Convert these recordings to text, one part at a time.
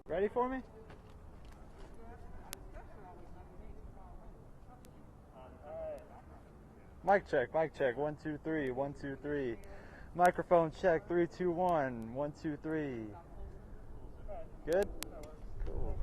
Ready for me? Mic check, mic check. 1, 2, 3, 1, 2, 3. Microphone check. 3, 2, 1. 1, 2, 3. Good? Cool.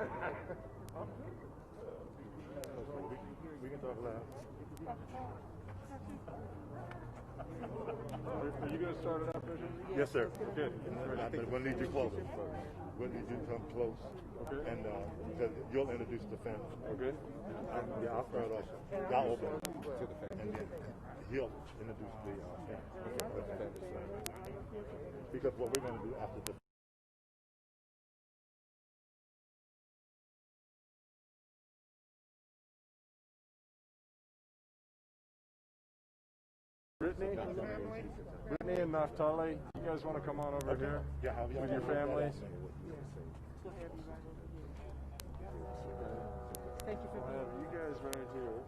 We can talk loud. Are you going to start it out, Bishop? Yes, sir. Good. But we'll need you closer. We'll need you to come close. Okay. And because you'll introduce the family. Okay. Yeah, I'll start off. I'll open it to the family. And then he'll introduce the family. Because what we're going to do after the Brittany and Naftali, you guys want to come on over here with your families? Thank you for Have you guys right here.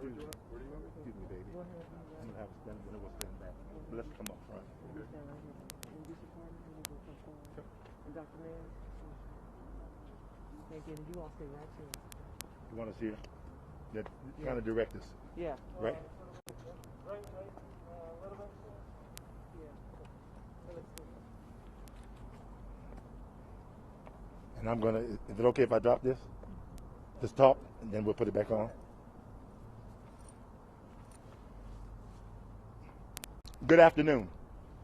Excuse me, baby. I'm going to have a stand, then we'll stand back. But let's come up front. And Dr. Mann. Thank you. And you all stay right here. You want us here? That kind of direct us. Yeah. Right? Right, a little bit. Yeah. And I'm going to, is it okay if I drop this? Just talk, and then we'll put it back on. Good afternoon.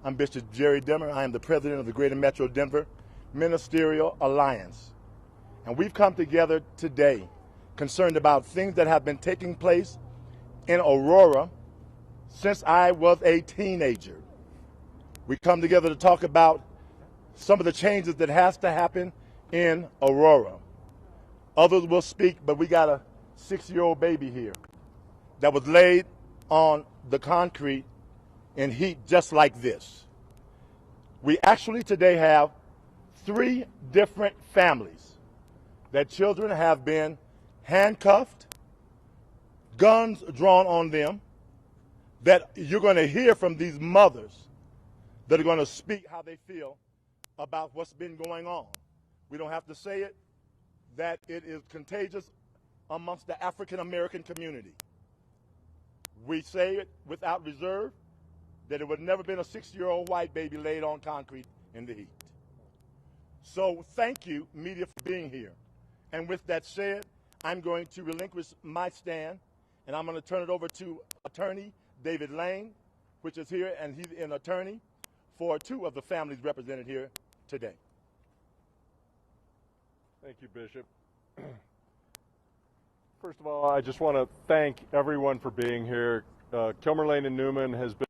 I'm Bishop Jerry Demmer. I am the president of the Greater Metro Denver Ministerial Alliance. And we've come together today concerned about things that have been taking place in Aurora since I was a teenager. We come together to talk about some of the changes that has to happen in Aurora. Others will speak, but we got a 6-year-old baby here that was laid on the concrete in heat just like this. We actually today have 3 different families that children have been handcuffed, guns drawn on them, that you're going to hear from these mothers that are going to speak how they feel about what's been going on. We don't have to say it, that it is contagious amongst the African American community. We say it without reserve, that it would never been a 6-year-old white baby laid on concrete in the heat. So thank you, media, for being here. And with that said, I'm going to relinquish my stand, and I'm going to turn it over to Attorney David Lane, which is here, and he's an attorney for 2 of the families represented here today. Thank you, Bishop. First of all, I just want to thank everyone for being here. Kilmer Lane and Newman has been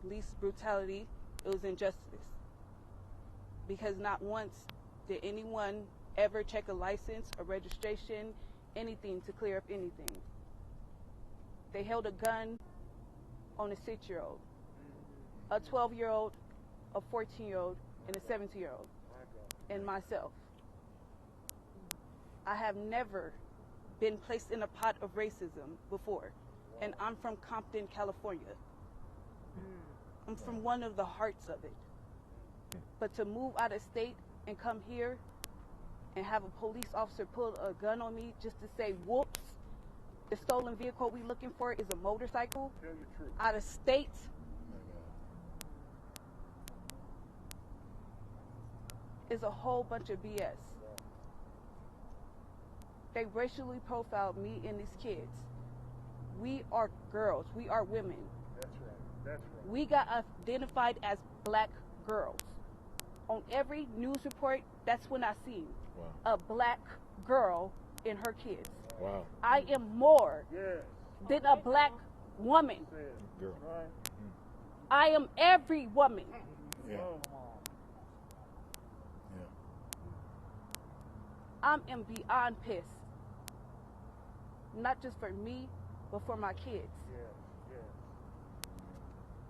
police brutality, it was injustice. Because not once did anyone ever check a license, a registration, anything to clear up anything. They held a gun on a 6-year-old, a 12-year-old, a 14-year-old, and a 17-year-old, and myself. I have never been placed in a pot of racism before, and I'm from Compton, California. I'm from one of the hearts of it. But to move out of state and come here and have a police officer pull a gun on me just to say, whoops, the stolen vehicle we looking for is a motorcycle out of state. Is a whole bunch of BS. They racially profiled me and these kids. We are girls. We are women. That's right. That's right. We got identified as black girls. On every news report, that's when I seen a black girl and her kids. Wow. I am more than a black woman. Girl. I am every woman. Yeah. I am beyond pissed. Not just for me, but for my kids.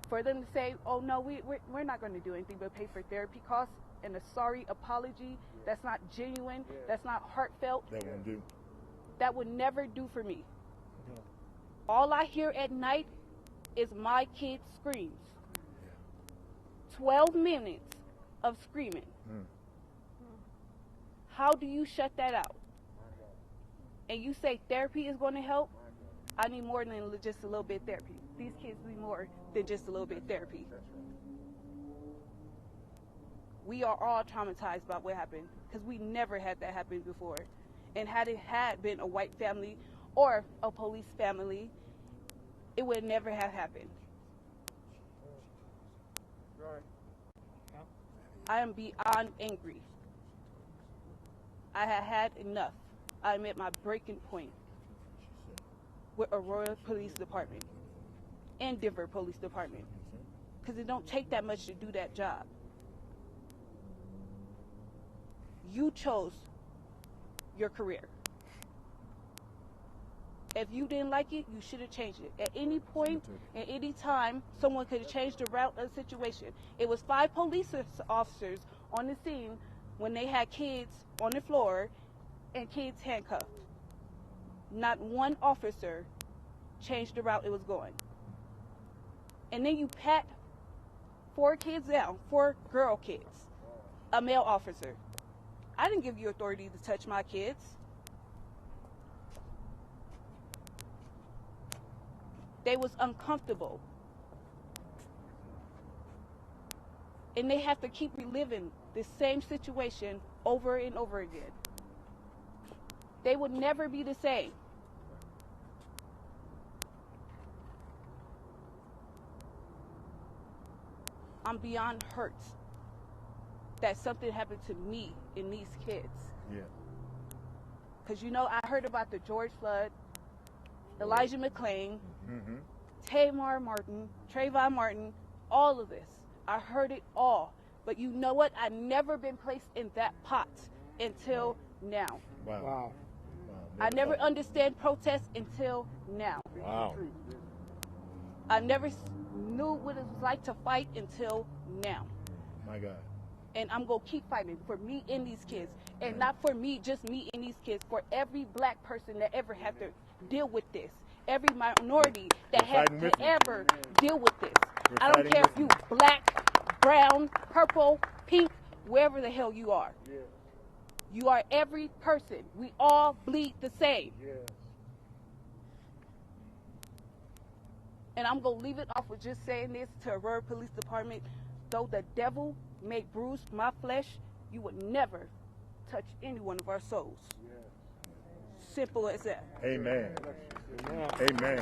For them to say, oh no, we're not going to do anything but pay for therapy costs and a sorry apology that's not genuine, that's not heartfelt. That won't do. That would never do for me. All I hear at night is my kids' screams. 12 minutes of screaming. How do you shut that out? And you say therapy is going to help? I need more than just a little bit of therapy. These kids need more than just a little bit of therapy. We are all traumatized about what happened because we never had that happen before. And had it had been a white family or a police family, it would never have happened. I am beyond angry. I had had enough. I'm at my breaking point with Aurora Police Department and Denver Police Department, because it don't take that much to do that job. You chose your career. If you didn't like it, you should have changed it. At any point, at any time, someone could have changed the route of the situation. It was 5 police officers on the scene when they had kids on the floor and kids handcuffed. Not one officer changed the route it was going. And then you pat 4 kids down, 4 girl kids, a male officer. I didn't give you authority to touch my kids. They was uncomfortable. And they have to keep reliving the same situation over and over again. They would never be the same. I'm beyond hurt that something happened to me and these kids. Yeah. Because you know, I heard about the George Floyd, Elijah McClain, Tamar Martin, Trayvon Martin, all of this. I heard it all. But you know what? I've never been placed in that pot until now. Wow. I never understand protest until now. Wow. I never knew what it was like to fight until now. My God. And I'm going to keep fighting for me and these kids. And not for me, just me and these kids. For every black person that ever had to deal with this. Every minority that had to ever deal with this. I don't care if you black, brown, purple, pink, wherever the hell you are. You are every person. We all bleed the same. And I'm going to leave it off with just saying this to Aurora Police Department. Though the devil may bruise my flesh, you would never touch any one of our souls. Simple as that. Amen. Amen.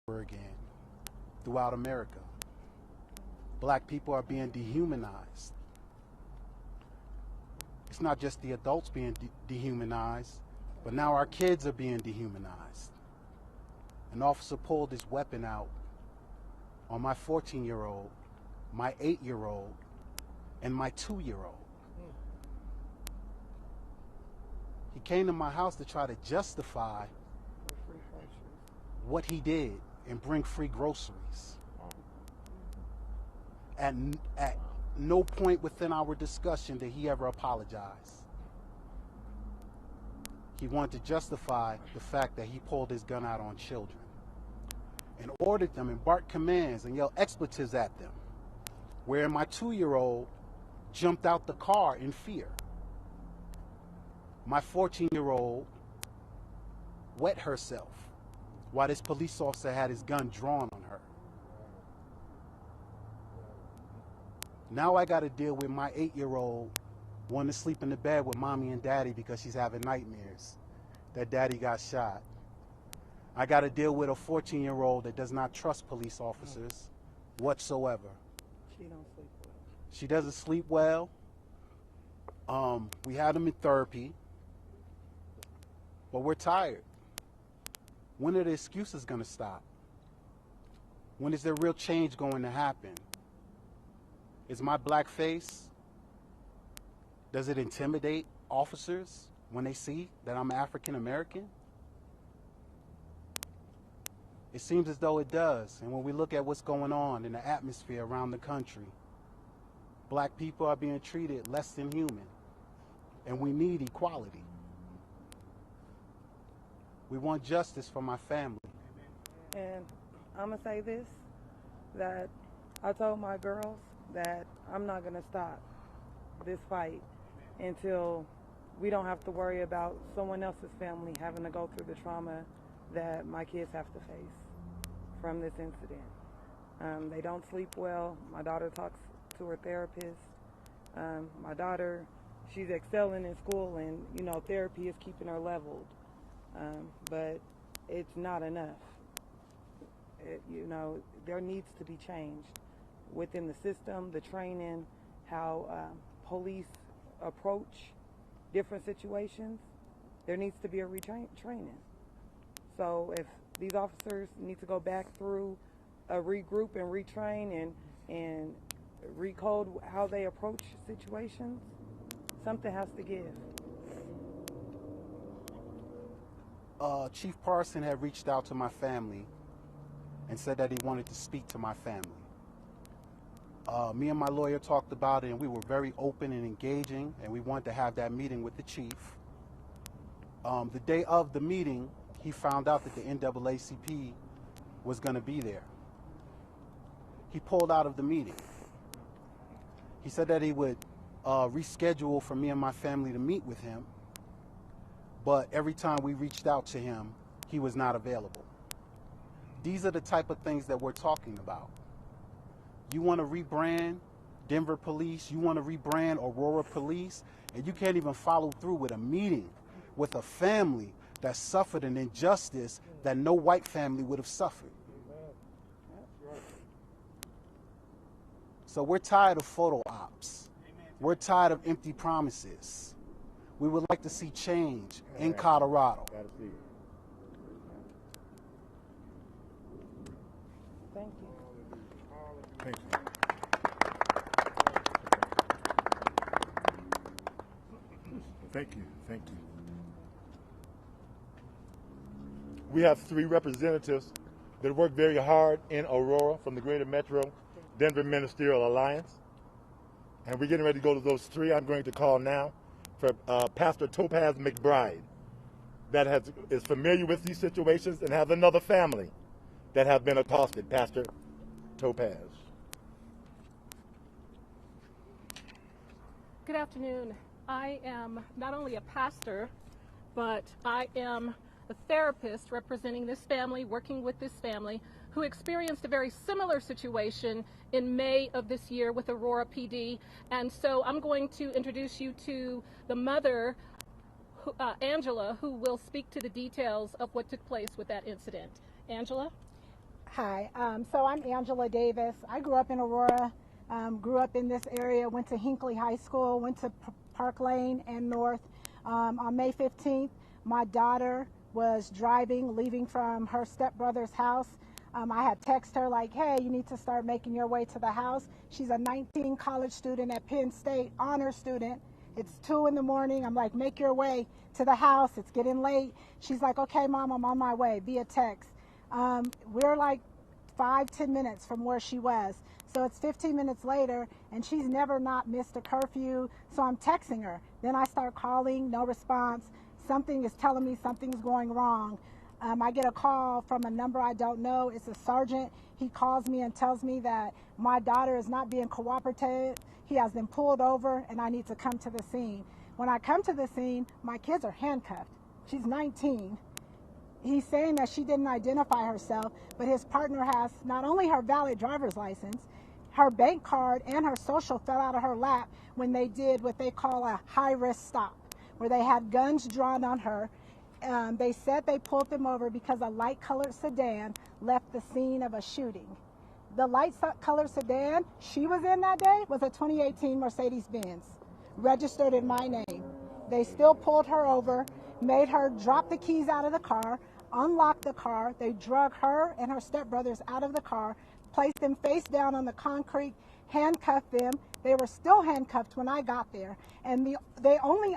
over again throughout America. Black people are being dehumanized. It's not just the adults being dehumanized, but now our kids are being dehumanized. An officer pulled his weapon out on my 14-year-old, my 8-year-old, and my 2-year-old. He came to my house to try to justify what he did and bring free groceries. At no point within our discussion did he ever apologize. He wanted to justify the fact that he pulled his gun out on children and ordered them and barked commands and yelled expletives at them, where my 2-year-old jumped out the car in fear. My 14-year-old wet herself while this police officer had his gun drawn on her. Now I got to deal with my 8-year-old wanting to sleep in the bed with mommy and daddy because she's having nightmares that daddy got shot. I got to deal with a 14-year-old that does not trust police officers whatsoever. She don't sleep well. She doesn't sleep well. We had them in therapy, but we're tired. When are the excuses going to stop? When is there real change going to happen? Is my black face, does it intimidate officers when they see that I'm African American? It seems as though it does. And when we look at what's going on in the atmosphere around the country, black people are being treated less than human. And we need equality. We want justice for my family. And I'm going to say this, that I told my girls that I'm not going to stop this fight until we don't have to worry about someone else's family having to go through the trauma that my kids have to face from this incident. They don't sleep well. My daughter talks to her therapist. My daughter, she's excelling in school, and you know, therapy is keeping her leveled, but it's not enough. You know, there needs to be change within the system, the training, how police approach different situations. There needs to be a training. So if these officers need to go back through a regroup and retrain and recode how they approach situations, something has to give. Chief Parson had reached out to my family and said that he wanted to speak to my family. Me and my lawyer talked about it, and we were very open and engaging, and we wanted to have that meeting with the chief. The day of the meeting, he found out that the NAACP was going to be there. He pulled out of the meeting. He said that he would reschedule for me and my family to meet with him, but every time we reached out to him, he was not available. These are the type of things that we're talking about. You want to rebrand Denver Police, you want to rebrand Aurora Police, and you can't even follow through with a meeting with a family that suffered an injustice that no white family would have suffered. So we're tired of photo ops. We're tired of empty promises. We would like to see change in Colorado. Thank you. Thank you. Thank you. Thank you. We have 3 representatives that work very hard in Aurora from the Greater Metro Denver Ministerial Alliance. And we're getting ready to go to those 3. I'm going to call now for Pastor Topaz McBride that is familiar with these situations and has another family that have been accosted. Pastor Topaz. Good afternoon. I am not only a pastor, but I am a therapist representing this family, working with this family, who experienced a very similar situation in May of this year with Aurora PD. And so I'm going to introduce you to the mother, Angela, who will speak to the details of what took place with that incident. Angela? Hi, so I'm Angela Davis. I grew up in Aurora, grew up in this area, went to Hinckley High School, went to Park Lane and North. On May 15th, my daughter was driving, leaving from her stepbrother's house. I had texted her like, hey, you need to start making your way to the house. She's a 19 college student at Penn State, honor student. It's 2 in the morning. I'm like, make your way to the house. It's getting late. She's like, okay, Mom, I'm on my way via text. We're like 5-10 minutes from where she was. So it's 15 minutes later, and she's never not missed a curfew. So I'm texting her. Then I start calling, no response. Something is telling me something's going wrong. I get a call from a number I don't know. It's a sergeant. He calls me and tells me that my daughter is not being cooperative. He has been pulled over, and I need to come to the scene. When I come to the scene, my kids are handcuffed. She's 19. He's saying that she didn't identify herself, but his partner has not only her valid driver's license, her bank card and her social fell out of her lap when they did what they call a high-risk stop, where they had guns drawn on her. They said they pulled them over because a light-colored sedan left the scene of a shooting. The light-colored sedan she was in that day was a 2018 Mercedes-Benz, registered in my name. They still pulled her over, made her drop the keys out of the car, unlocked the car. They drug her and her stepbrothers out of the car, placed them face down on the concrete, handcuffed them. They were still handcuffed when I got there, and they only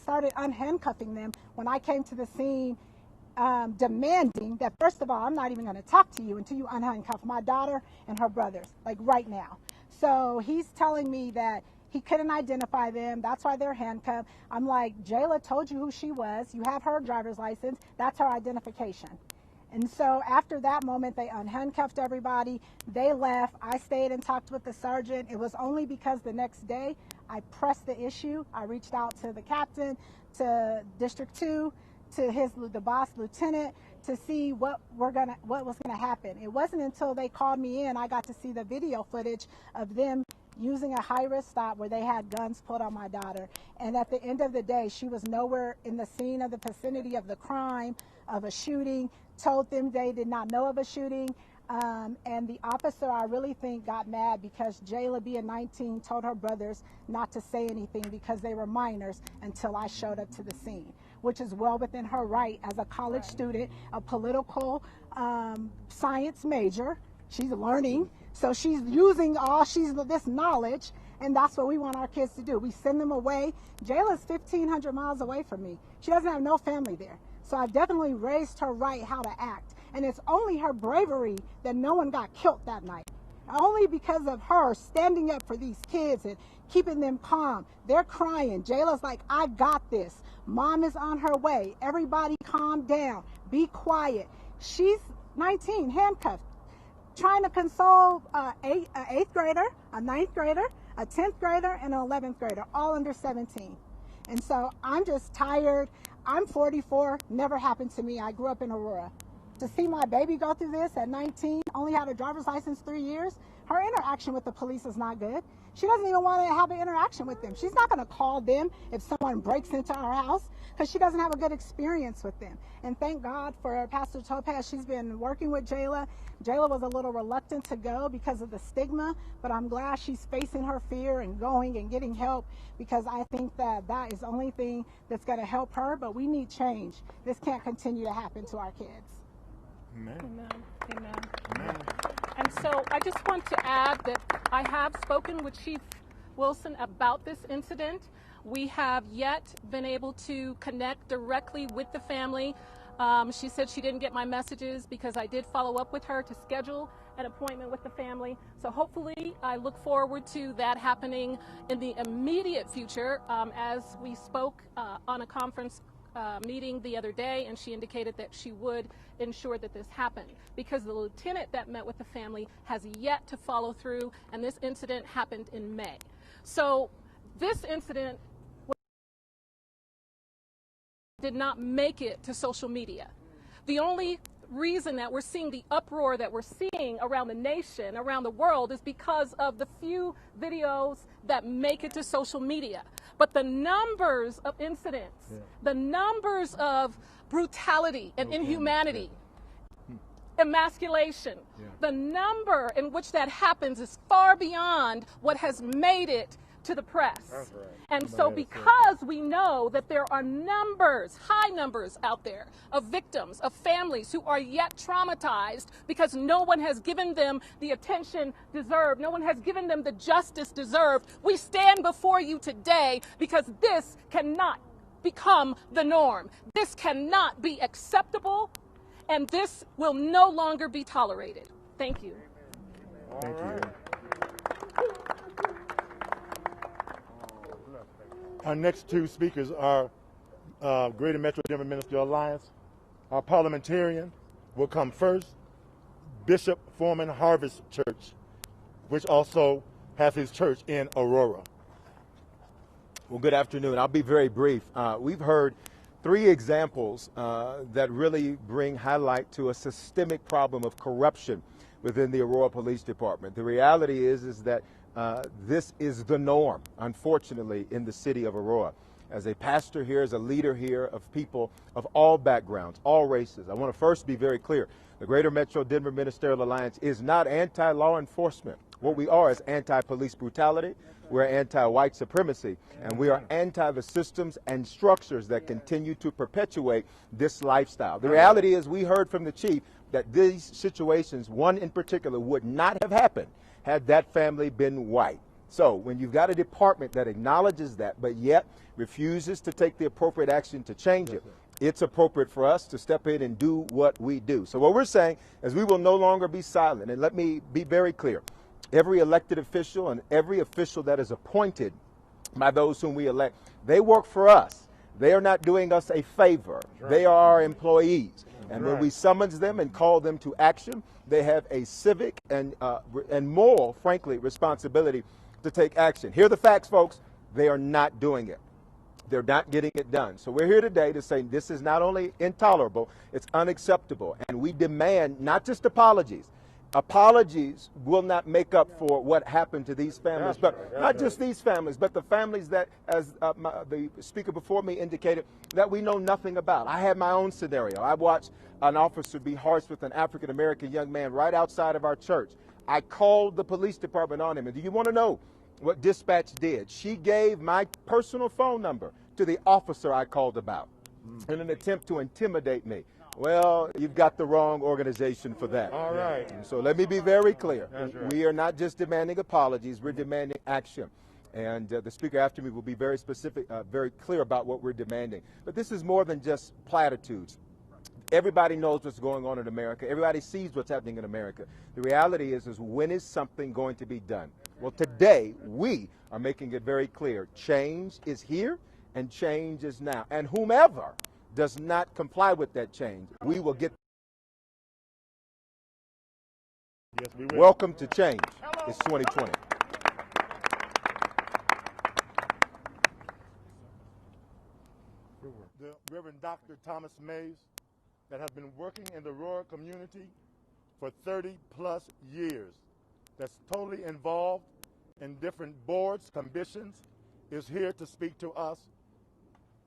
started unhandcuffing them when I came to the scene, demanding that, first of all, I'm not even going to talk to you until you unhandcuff my daughter and her brothers, like right now. So he's telling me that he couldn't identify them. That's why they're handcuffed. I'm like, Jayla told you who she was. You have her driver's license. That's her identification. And so after that moment, they unhandcuffed everybody. They left. I stayed and talked with the sergeant. It was only because the next day I pressed the issue. I reached out to the captain, to District 2, to the boss lieutenant, to see what was gonna happen. It wasn't until they called me in, I got to see the video footage of them using a high-risk stop where they had guns pulled on my daughter. And at the end of the day, she was nowhere in the scene of the vicinity of the crime, of a shooting, told them they did not know of a shooting. And the officer, I really think, got mad because Jayla, being 19, told her brothers not to say anything because they were minors until I showed up to the scene, which is well within her right as a college student, a political science major. She's learning, so she's using this knowledge, and that's what we want our kids to do. We send them away. Jayla's 1,500 miles away from me. She doesn't have no family there. So I definitely raised her right how to act. And it's only her bravery that no one got killed that night. Only because of her standing up for these kids and keeping them calm. They're crying. Jayla's like, I got this. Mom is on her way. Everybody calm down. Be quiet. She's 19, handcuffed, trying to console an 8th grader, a 9th grader, a 10th grader, and an 11th grader, all under 17. And so I'm just tired. I'm 44, never happened to me. I grew up in Aurora. To see my baby go through this at 19, only had a driver's license 3 years, her interaction with the police is not good. She doesn't even want to have an interaction with them. She's not going to call them if someone breaks into her house because she doesn't have a good experience with them. And thank God for Pastor Topaz. She's been working with Jayla. Jayla was a little reluctant to go because of the stigma, but I'm glad she's facing her fear and going and getting help because I think that that is the only thing that's going to help her, but we need change. This can't continue to happen to our kids. Amen. Amen. Amen. And so I just want to add that I have spoken with Chief Wilson about this incident. We have yet been able to connect directly with the family. She said she didn't get my messages because I did follow up with her to schedule an appointment with the family. So hopefully I look forward to that happening in the immediate future. As we spoke on a conference meeting the other day, and she indicated that she would ensure that this happened because the lieutenant that met with the family has yet to follow through, and this incident happened in May. So this incident did not make it to social media. The only reason that we're seeing the uproar that we're seeing around the nation, around the world, is because of the few videos that make it to social media. But the numbers of incidents, the numbers of brutality and inhumanity emasculation. The number in which that happens is far beyond what has made it to the press. And so because we know that there are numbers, high numbers out there of victims, of families who are yet traumatized because no one has given them the attention deserved, no one has given them the justice deserved, we stand before you today because this cannot become the norm. This cannot be acceptable, and this will no longer be tolerated. Thank you. Thank you. Our next two speakers are Greater Metro Denver Ministerial Alliance. Our parliamentarian will come first, Bishop Foreman Harvest Church, which also has his church in Aurora. Well, good afternoon. I'll be very brief. We've heard three examples that really bring highlight to a systemic problem of corruption within the Aurora Police Department. The reality is that this is the norm, unfortunately, in the city of Aurora. As a pastor here, as a leader here of people of all backgrounds, all races, I want to first be very clear. The Greater Metro Denver Ministerial Alliance is not anti-law enforcement. What we are is anti-police brutality. We're anti-white supremacy, and we are anti the systems and structures that continue to perpetuate this lifestyle. The reality is we heard from the chief that these situations, one in particular, would not have happened had that family been white. So when you've got a department that acknowledges that but yet refuses to take the appropriate action to change it, it's appropriate for us to step in and do what we do. So what we're saying is we will no longer be silent. And let me be very clear. Every elected official and every official that is appointed by those whom we elect, they work for us. They are not doing us a favor. They are our employees. And when we summons them and call them to action, they have a civic and moral, frankly, responsibility to take action. Here are the facts, folks. They are not doing it. They're not getting it done. So we're here today to say this is not only intolerable, it's unacceptable. And we demand not just apologies. Apologies will not make up for what happened to these families, but not just these families, but the families that, as the speaker before me indicated, that we know nothing about. I had my own scenario. I watched an officer be harsh with an African-American young man right outside of our church. I called the police department on him, and do you want to know what dispatch did? She gave my personal phone number to the officer I called about in an attempt to intimidate me. Well, you've got the wrong organization for that. All right. So let me be very clear. Right. We are not just demanding apologies, we're demanding action. And the speaker after me will be very specific, very clear about what we're demanding. But this is more than just platitudes. Everybody knows what's going on in America. Everybody sees what's happening in America. The reality is when is something going to be done? Well, today we are making it very clear. Change is here and change is now. And whomever does not comply with that change, we will get. Yes, we will. Welcome to change. It's 2020. The Reverend Dr. Thomas Mays, that has been working in the Aurora community for 30+ years, that's totally involved in different boards, commissions, is here to speak to us.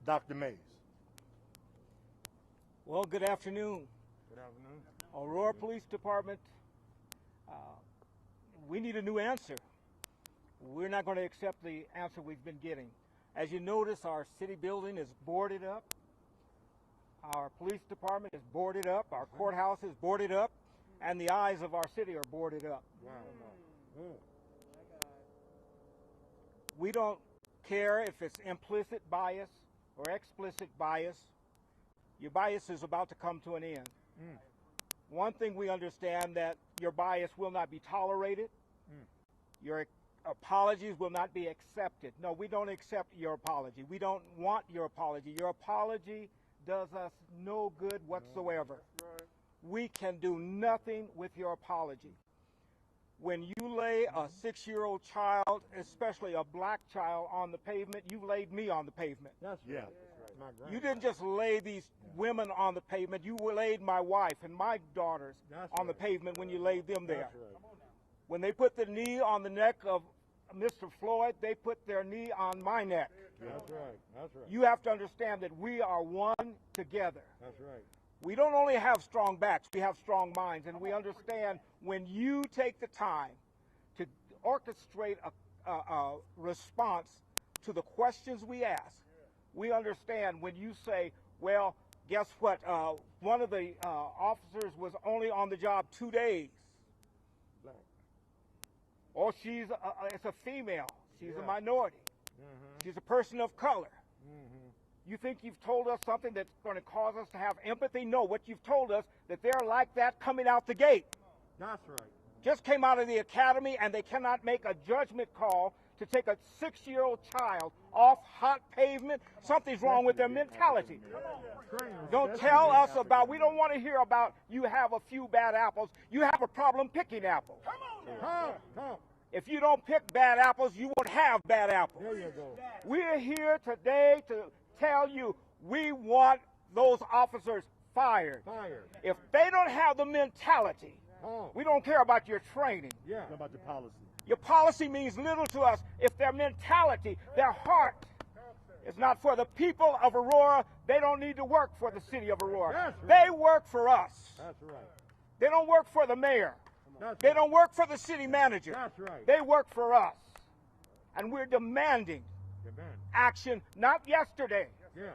Dr. Mays. Well, good afternoon. Good afternoon. Aurora Police Department, we need a new answer. We're not going to accept the answer we've been getting. As you notice, our city building is boarded up. Our police department is boarded up. Our courthouse is boarded up. And the eyes of our city are boarded up. Wow. We don't care if it's implicit bias or explicit bias. Your bias is about to come to an end. One thing we understand, that your bias will not be tolerated. Your apologies will not be accepted. No, we don't accept your apology. We don't want your apology. Your apology does us no good whatsoever. We can do nothing with your apology. When you lay a 6-year-old child, especially a black child, on the pavement, you laid me on the pavement. Yeah. You didn't just lay these women on the pavement. You laid my wife and my daughters on the pavement when you laid them there. When they put the knee on the neck of Mr. Floyd, they put their knee on my neck. That's right. You have to understand that we are one together. That's right. We don't only have strong backs, we have strong minds, and we understand when you take the time to orchestrate a response to the questions we ask. We understand when you say, well, guess what, one of the officers was only on the job 2 days. Or it's a female, she's a minority, she's a person of color. You think you've told us something that's going to cause us to have empathy? No, what you've told us, that they're like that coming out the gate. That's right. Just came out of the academy and they cannot make a judgment call to take a 6-year-old child off hot pavement. Something's wrong with their mentality. Don't tell us about, we don't want to hear about you have a few bad apples. You have a problem picking apples. Come. If you don't pick bad apples, you won't have bad apples. There you go. We're here today to tell you we want those officers fired. If they don't have the mentality, we don't care about your training. Yeah. What about your policy? Your policy means little to us if their mentality, their heart is not for the people of Aurora. They don't need to work for the city of Aurora. That's right. They work for us. That's right. They don't work for the mayor. They don't work for the city manager. That's right. They work for us. And we're demanding action, not yesterday, Yeah.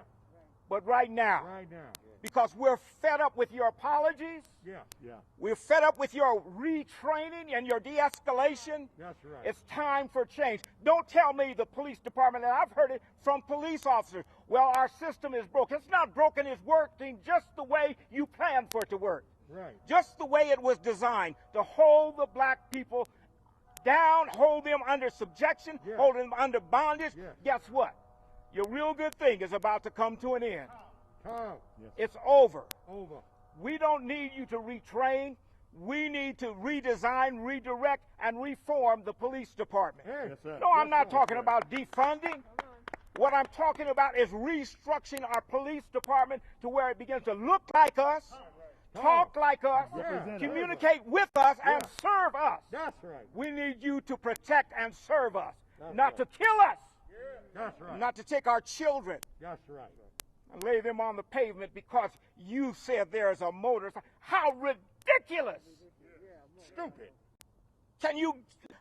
but right now. Right now. Because we're fed up with your apologies. Yeah. We're fed up with your retraining and your de-escalation. That's right. It's time for change. Don't tell me the police department, and I've heard it from police officers, well, our system is broken. It's not broken. It's working just the way you planned for it to work. Right. Just the way it was designed to hold the black people down, hold them under subjection, hold them under bondage. Guess what? Your real good thing is about to come to an end. It's over. We don't need you to retrain. We need to redesign, redirect, and reform the police department. No, I'm not talking about defunding. What I'm talking about is restructuring our police department to where it begins to look like us, talk like us, communicate with us, and serve us. That's right. We need you to protect and serve us, not to kill us, That's right. not to take our children That's right. and lay them on the pavement because you said there's a motorcycle. How ridiculous! Stupid.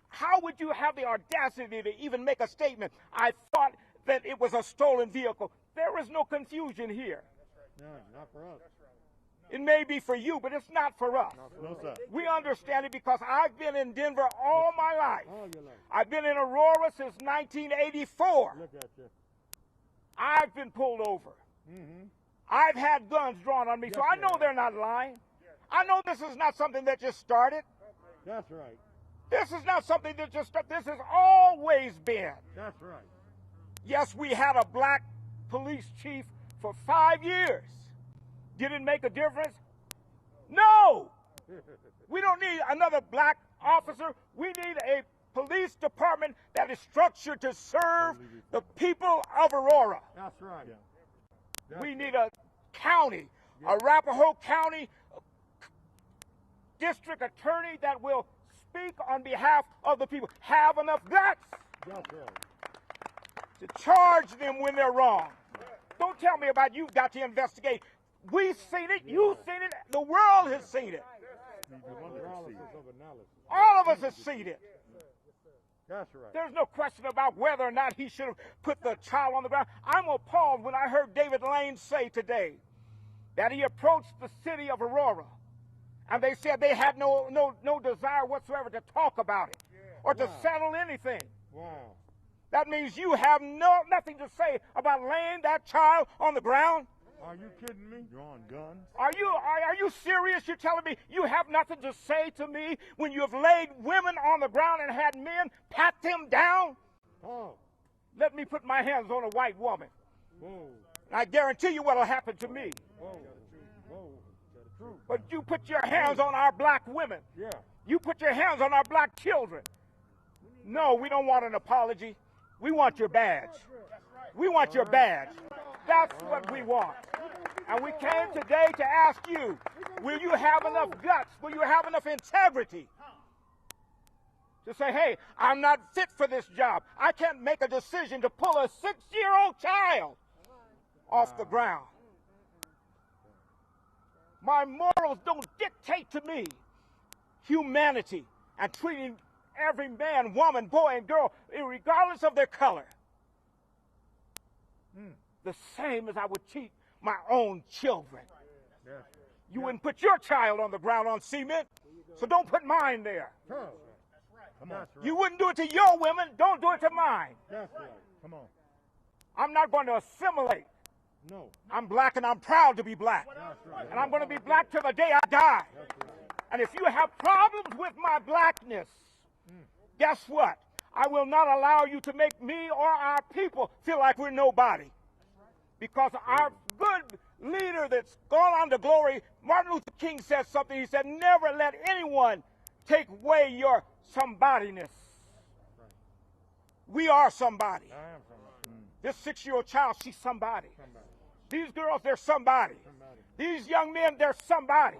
How would you have the audacity to even make a statement? I thought that it was a stolen vehicle. There is no confusion here. No, not for us. It may be for you, but it's not for us. No, sir. We understand it because I've been in Denver all my life. All your life. I've been in Aurora since 1984. Look at you. I've been pulled over. I've had guns drawn on me, so I know they're not lying. I know this is not something that just started. That's right. This is not something that just started. This has always been. That's right. Yes, we had a black police chief for 5 years. Did it make a difference? No! We don't need another black officer. We need a police department that is structured to serve the people of Aurora. That's right. We need a county, Arapahoe County district attorney that will speak on behalf of the people. Have enough guts That's right. to charge them when they're wrong. Don't tell me about you've got to investigate. We've seen it, you've seen it, the world has seen it. All of us have seen it. That's right. There's no question about whether or not he should have put the child on the ground. I'm appalled when I heard David Lane say today that he approached the city of Aurora and they said they had no desire whatsoever to talk about it or to settle anything. Wow. That means you have nothing to say about laying that child on the ground? Are you kidding me? Drawing guns? Are you serious? You're telling me you have nothing to say to me when you have laid women on the ground and had men pat them down? Oh. Let me put my hands on a white woman. Whoa. I guarantee you what'll happen to me. Whoa. Whoa. But you put your hands on our black women. Yeah. You put your hands on our black children. No, we don't want an apology. We want your badge. We want your badge. That's what we want. And we came today to ask you, will you have enough guts? Will you have enough integrity to say, hey, I'm not fit for this job. I can't make a decision to pull a 6-year-old child off the ground. My morals don't dictate to me humanity and treating every man, woman, boy, and girl, regardless of their color, the same as I would treat my own children. You wouldn't put your child on the ground on cement, so don't put mine there. Come on. You wouldn't do it to your women, don't do it to mine. That's right. Come on. I'm not going to assimilate. No. I'm black and I'm proud to be black. Right. And I'm going to be black till the day I die. Right. And if you have problems with my blackness, guess what? I will not allow you to make me or our people feel like we're nobody. Because our good leader that's gone on to glory, Martin Luther King said something. He said, never let anyone take away your somebodiness. We are somebody. I am somebody. This 6-year-old child, she's somebody. These girls, they're somebody. These young men, they're somebody.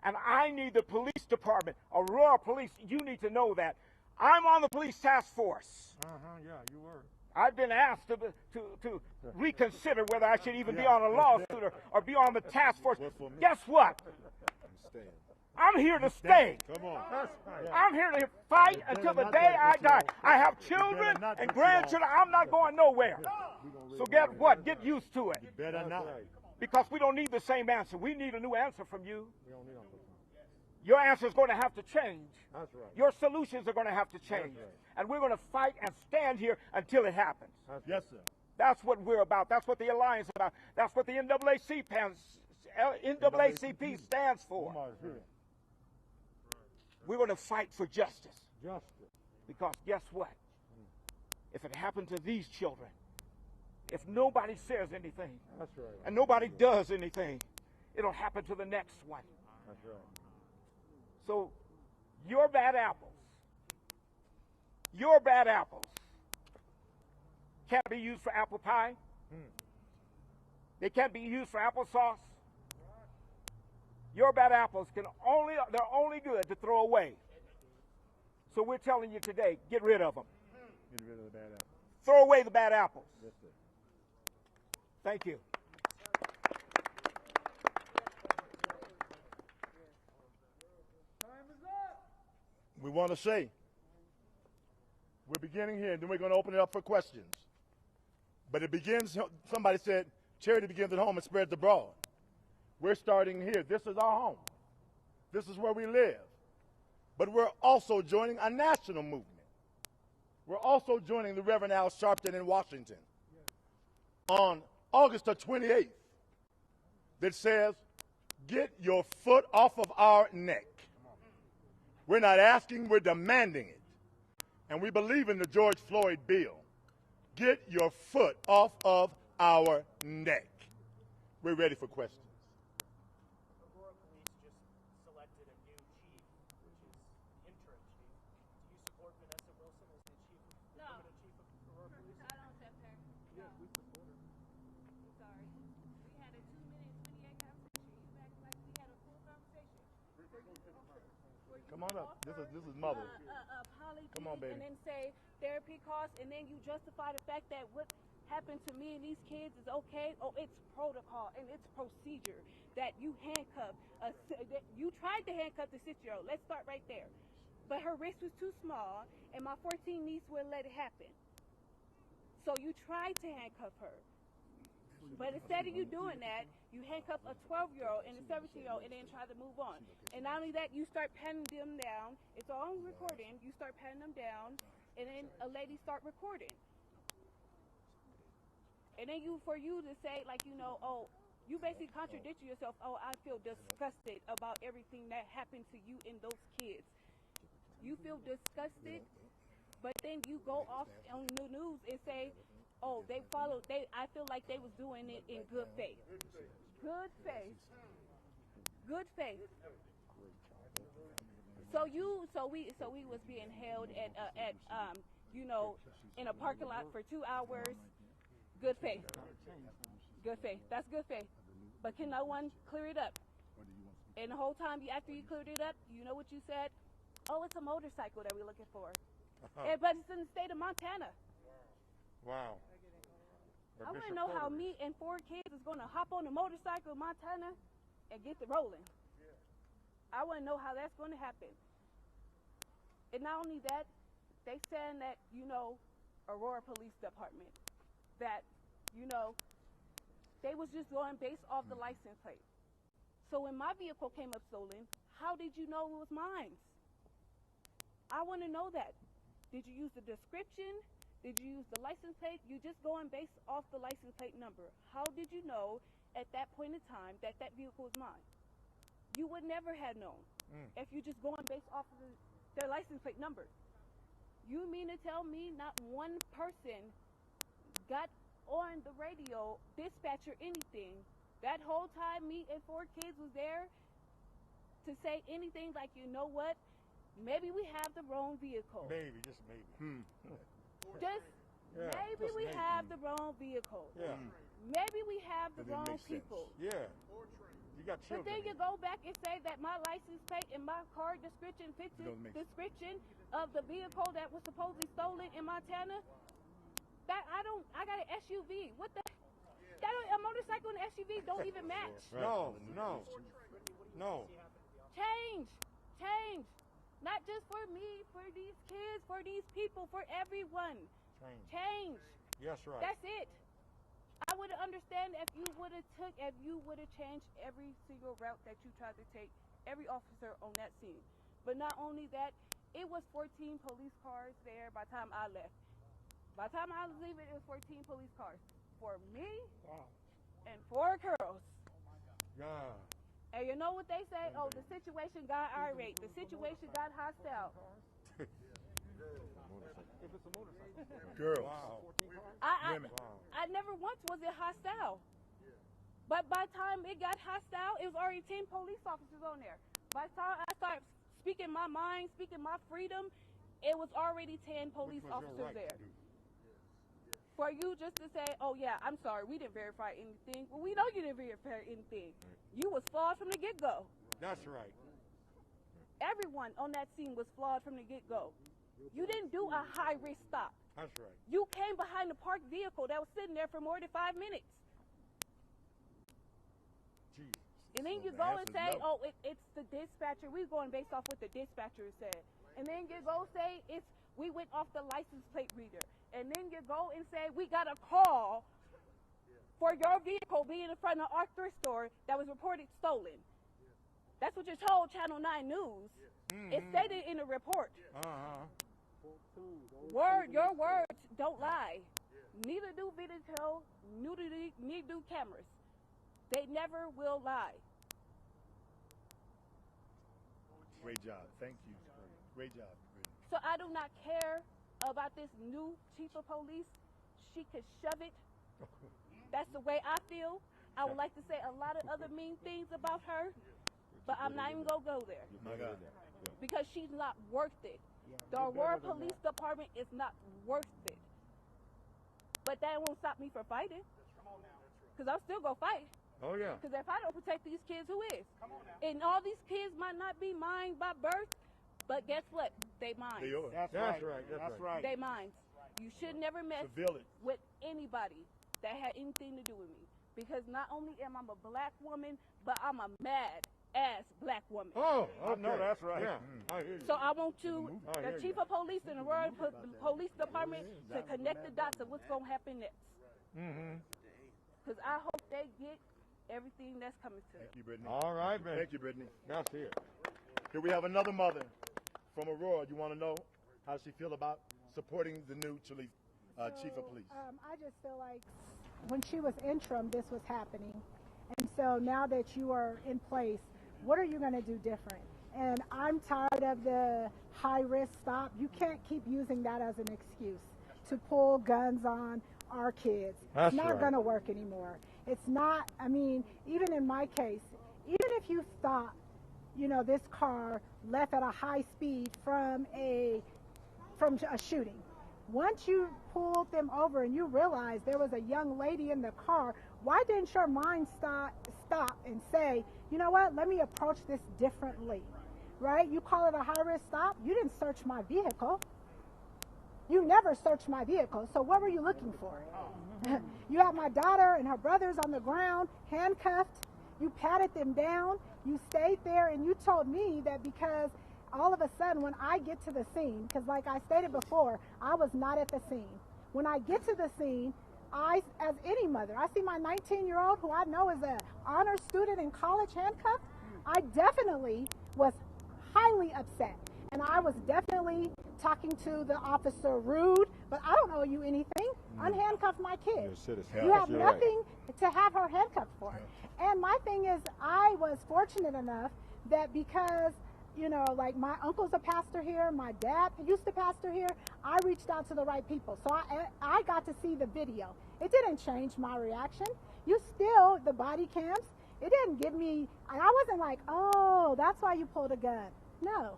And I need the police department, Aurora Police, you need to know that. I'm on the police task force. Yeah, you were. I've been asked to reconsider whether I should even be on a lawsuit or be on the task force. Guess what? I'm here to stay. Come on. I'm here to fight until the day I die. I have children and grandchildren. I'm not going nowhere. So get what? Get used to it. Better not. Because we don't need the same answer. We need a new answer from you. Your answer is going to have to change. That's right. Your solutions are going to have to change. That's right. And we're going to fight and stand here until it happens. Yes, sir. That's what we're about. That's what the Alliance is about. That's what the NAACP stands for. We're going to fight for justice. Justice. Because guess what? If it happened to these children, if nobody says anything, That's right. and nobody does anything, it'll happen to the next one. That's right. So, your bad apples can't be used for apple pie. They can't be used for applesauce. Your bad apples they're only good to throw away. So we're telling you today, get rid of them. Get rid of the bad apples. Throw away the bad apples. Yes, sir. Thank you. We want to say, we're beginning here, and then we're going to open it up for questions. But it begins, somebody said, charity begins at home and spreads abroad. We're starting here. This is our home. This is where we live. But we're also joining a national movement. We're also joining the Reverend Al Sharpton in Washington on August the 28th that says, get your foot off of our neck. We're not asking, we're demanding it. And we believe in the George Floyd bill. Get your foot off of our neck. We're ready for questions. Aurora Police just selected a new chief, which is interim chief. Do you support Vanessa Wilson as the chief, permanent chief of Aurora Police? I don't accept her. Yeah, we support her. I'm sorry. We had a 2-minute 28 conversation. You act like we had a full conversation. Come on up. This is mother. Apology. Come on, baby. And then say therapy costs, and then you justify the fact that what happened to me and these kids is okay. Oh, it's protocol and it's procedure that you handcuff. You tried to handcuff the 6-year-old. Let's start right there. But her wrist was too small, and my 14 niece wouldn't let it happen. So you tried to handcuff her. But instead of you doing that, you handcuff a 12-year-old and a 17-year-old and then try to move on. And not only that, you start patting them down. It's all on recording. You start patting them down, and then a lady start recording. And then for you to say, like, you know, oh, you basically contradicted yourself. Oh, I feel disgusted about everything that happened to you and those kids. You feel disgusted, but then you go off on the news and say, oh, I feel like they was doing it in good faith. Good faith. Good faith. So we was being held at in a parking lot for 2 hours. Good faith. Good faith. That's good faith. But can no one clear it up? And the whole time after you cleared it up, you know what you said? Oh, it's a motorcycle that we're looking for. But it's in the state of Montana. Wow. I want to know how me and 4 kids is going to hop on a motorcycle in Montana and get the rolling. I want to know how that's going to happen. And not only that, they saying that, Aurora Police Department, that, they was just going based off the license plate. So when my vehicle came up stolen, how did you know it was mine? I want to know that. Did you use the description? Did you use the license plate? You just going based off the license plate number. How did you know at that point in time that that vehicle was mine? You would never have known if you just going based off of their license plate number. You mean to tell me not one person got on the radio, dispatcher, anything, that whole time me and 4 kids was there to say anything like, you know what, maybe we have the wrong vehicle. Maybe, just maybe. Just maybe we have the wrong vehicle. Yeah. Maybe we have the wrong people. Yeah. You got children. But then you go back and say that my license plate and my car description fits the description of the vehicle that was supposedly stolen in Montana. That I got an SUV. What the? A motorcycle and SUV don't even match. No. Change. Not just for me, for these kids, for these people, for everyone. Change. Yes, right. That's it. I would understand if you would have changed every single route that you tried to take, every officer on that scene. But not only that, it was 14 police cars there by the time I left. By the time I was leaving, it was 14 police cars. For me and 4 girls. Yeah. And you know what they say? Oh, the situation got irate. The situation got hostile. If it's a motorcycle. Girls. Wow. Women. I never once was it hostile. But by the time it got hostile, it was already 10 police officers on there. By the time I started speaking my mind, speaking my freedom, it was already 10 police officers there. For you just to say, oh yeah, I'm sorry, we didn't verify anything. Well, we know you didn't verify anything. You was flawed from the get-go. That's right. Everyone on that scene was flawed from the get-go. You didn't do a high-risk stop. That's right. You came behind the parked vehicle that was sitting there for more than 5 minutes. Jeez. And then you go and say, oh, it's the dispatcher. We're going based off what the dispatcher said. And then you go say we went off the license plate reader. And then you go and say we got a call for your vehicle being in front of our thrift store that was reported stolen. That's what you told Channel 9 News. It stated in the report. Your words don't lie. Neither do video, neither do cameras. They never will lie. Great job. Thank you. Great job. So I do not care about this new chief of police. She could shove it. That's the way I feel. I would like to say a lot of other mean things about her, but I'm not even going to go there. My God. Because she's not worth it. The Aurora Police Department is not worth it. But that won't stop me from fighting. Because I'm still going to fight. Oh, yeah. Because if I don't protect these kids, who is? And all these kids might not be mine by birth, but guess what? They mine. They yours. That's right. They mine. You should never mess with anybody that had anything to do with me. Because not only am I a black woman, but I'm a mad-ass black woman. Oh, no, that's right. Yeah. I hear you. So I want you, the chief of police and the Aurora Police Department, to connect the dots of what's going to happen next. Because I hope they get everything that's coming to them. Thank you, Brittany. All right, man. Thank you, Brittany. That's it. Here we have another mother from Aurora. You want to know how she feel about supporting the new chief of police? I just feel like when she was interim, this was happening. And so now that you are in place, what are you going to do different? And I'm tired of the high-risk stop. You can't keep using that as an excuse to pull guns on our kids. That's it's not right. going to work anymore. It's not, I mean, even in my case, even if you stop, this car left at a high speed from a shooting. Once you pulled them over and you realized there was a young lady in the car, why didn't your mind stop and say, you know what, let me approach this differently, right? You call it a high-risk stop. You didn't search my vehicle. You never searched my vehicle. So what were you looking for? You have my daughter and her brothers on the ground, handcuffed, You patted them down, you stayed there, and you told me that because all of a sudden when I get to the scene, because like I stated before, I was not at the scene. When I get to the scene, I, as any mother, I see my 19-year-old who I know is an honor student in college handcuffed. I definitely was highly upset. And I was definitely talking to the officer rude, but I don't owe you anything. Unhandcuff my kid. You have nothing to have her handcuffed for. And my thing is, I was fortunate enough that because, you know, like my uncle's a pastor here, my dad used to pastor here, I reached out to the right people. So I got to see the video. It didn't change my reaction. You still, the body cams, it didn't give me, I wasn't like, oh, that's why you pulled a gun. No.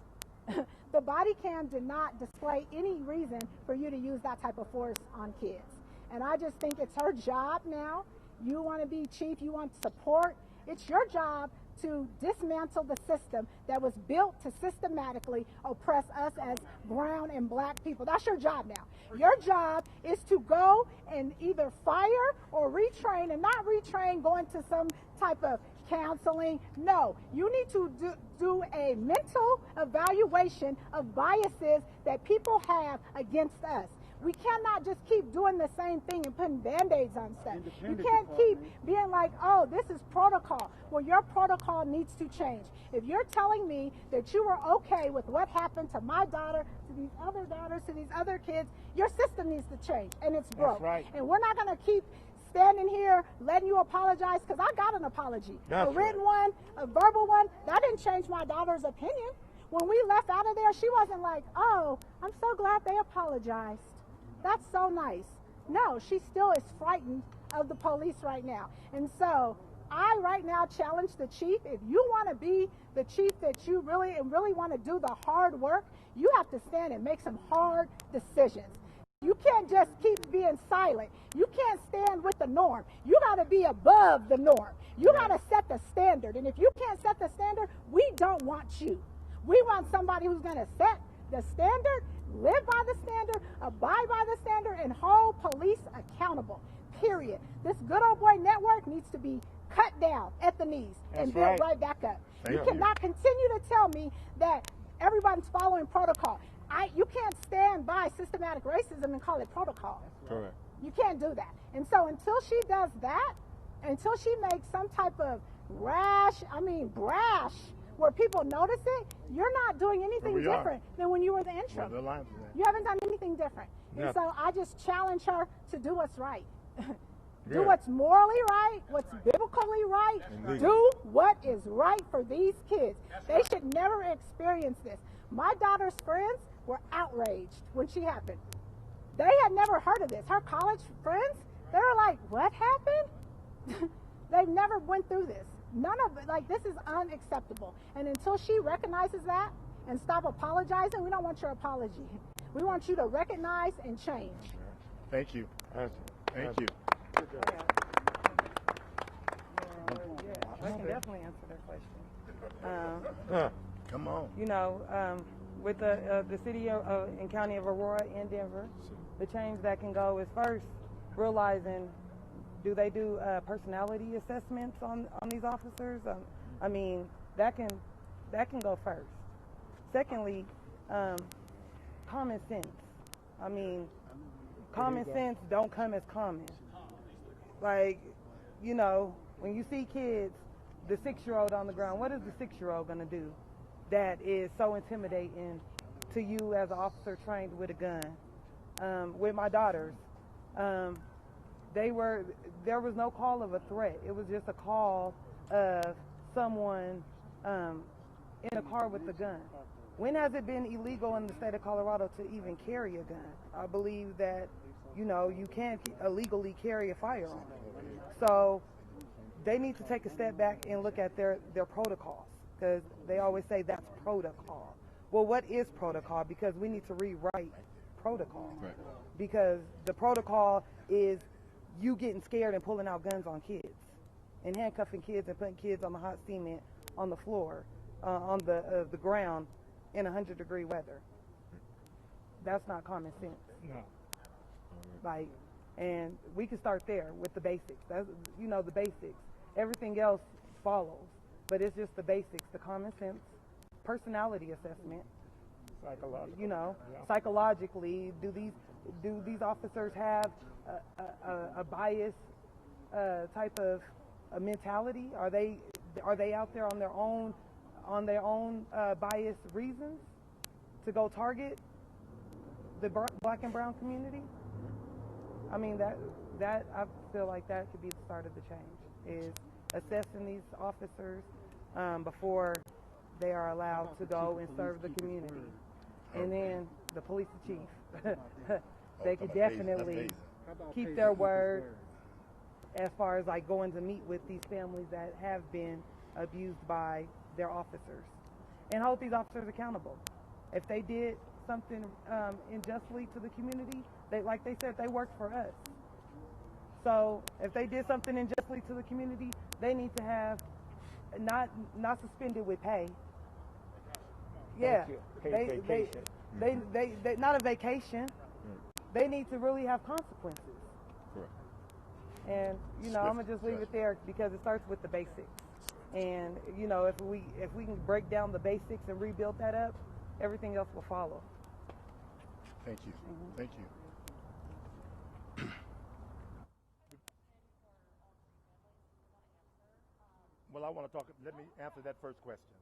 The body cam did not display any reason for you to use that type of force on kids. And I just think it's her job now. You want to be chief, you want support. It's your job to dismantle the system that was built to systematically oppress us as brown and black people. That's your job now. Your job is to go and either fire or retrain, and not retrain going to some type of counseling. No, you need to do a mental evaluation of biases that people have against us. We cannot just keep doing the same thing and putting Band-Aids on stuff. You can't keep being like, oh, this is protocol. Well, your protocol needs to change. If you're telling me that you were okay with what happened to my daughter, to these other daughters, to these other kids, your system needs to change, and it's broke. That's right. And we're not going to keep standing here letting you apologize, because I got an apology. That's a written one, a verbal one. That didn't change my daughter's opinion. When we left out of there, she wasn't like, oh, I'm so glad they apologized. That's so nice. No, she still is frightened of the police right now. And so I right now challenge the chief. If you want to be the chief that you really want to do the hard work, you have to stand and make some hard decisions. You can't just keep being silent. You can't stand with the norm. You got to be above the norm. You got to set the standard. And if you can't set the standard, we don't want you. We want somebody who's going to set the standard, live by the standard, abide by the standard, and hold police accountable, period. This good old boy network needs to be cut down at the knees and built right back up. You cannot continue to tell me that everybody's following protocol. You can't stand by systematic racism and call it protocol. Correct. You can't do that. And so until she does that, until she makes some type of brash, where people notice it, you're not doing anything different than when you were the intro. You haven't done anything different. And so I just challenge her to do what's right. Do what's morally right, what's biblically right. Do what is right for these kids. They should never experience this. My daughter's friends were outraged when she happened. They had never heard of this. Her college friends, they were like, what happened? They've never went through this. None of it, like, this is unacceptable. And until she recognizes that and stop apologizing, we don't want your apology. We want you to recognize and change. Thank you. Thank you. I can definitely answer that question. Come on. You know, with the city and county of Aurora and Denver, the change that can go is first realizing, do they do personality assessments on these officers? I mean, that can go first. Secondly, common sense. I mean, common sense don't come as common. Like, you know, when you see kids, the 6-year-old on the ground, what is the 6-year-old going to do that is so intimidating to you as an officer trained with a gun? With my daughters, there was no call of a threat. It was just a call of someone in a car with a gun. When has it been illegal in the state of Colorado to even carry a gun? I believe that, you know, you can't illegally carry a firearm. So they need to take a step back and look at their protocols, because they always say that's protocol. Well, what is protocol? Because we need to rewrite protocol. Right. Because the protocol is you getting scared and pulling out guns on kids and handcuffing kids and putting kids on the hot cement on the floor, on the ground in 100-degree weather. That's not common sense. No. Like, and we can start there with the basics. That's, you know, the basics. Everything else follows. But it's just the basics, the common sense, personality assessment. Psychological. You know, Yeah. psychologically, do these officers have a bias type of a mentality? Are they out there on their own biased reasons to go target the black and brown community? I mean, that I feel like that could be the start of the change, is assessing these officers before they are allowed to go and serve the community. And then the police chief, they could definitely keep their word as far as like going to meet with these families that have been abused by their officers, and hold these officers accountable. If they did something unjustly to the community, like they said, they work for us. So if they did something unjustly to the community, they need to have not suspended with pay. Yeah, they not a vacation. They need to really have consequences. Correct. And you know, I'm gonna just leave it there because it starts with the basics. And you know, if we can break down the basics and rebuild that up, everything else will follow. Thank you. Thank you. Well, I want to talk. Let me answer that first question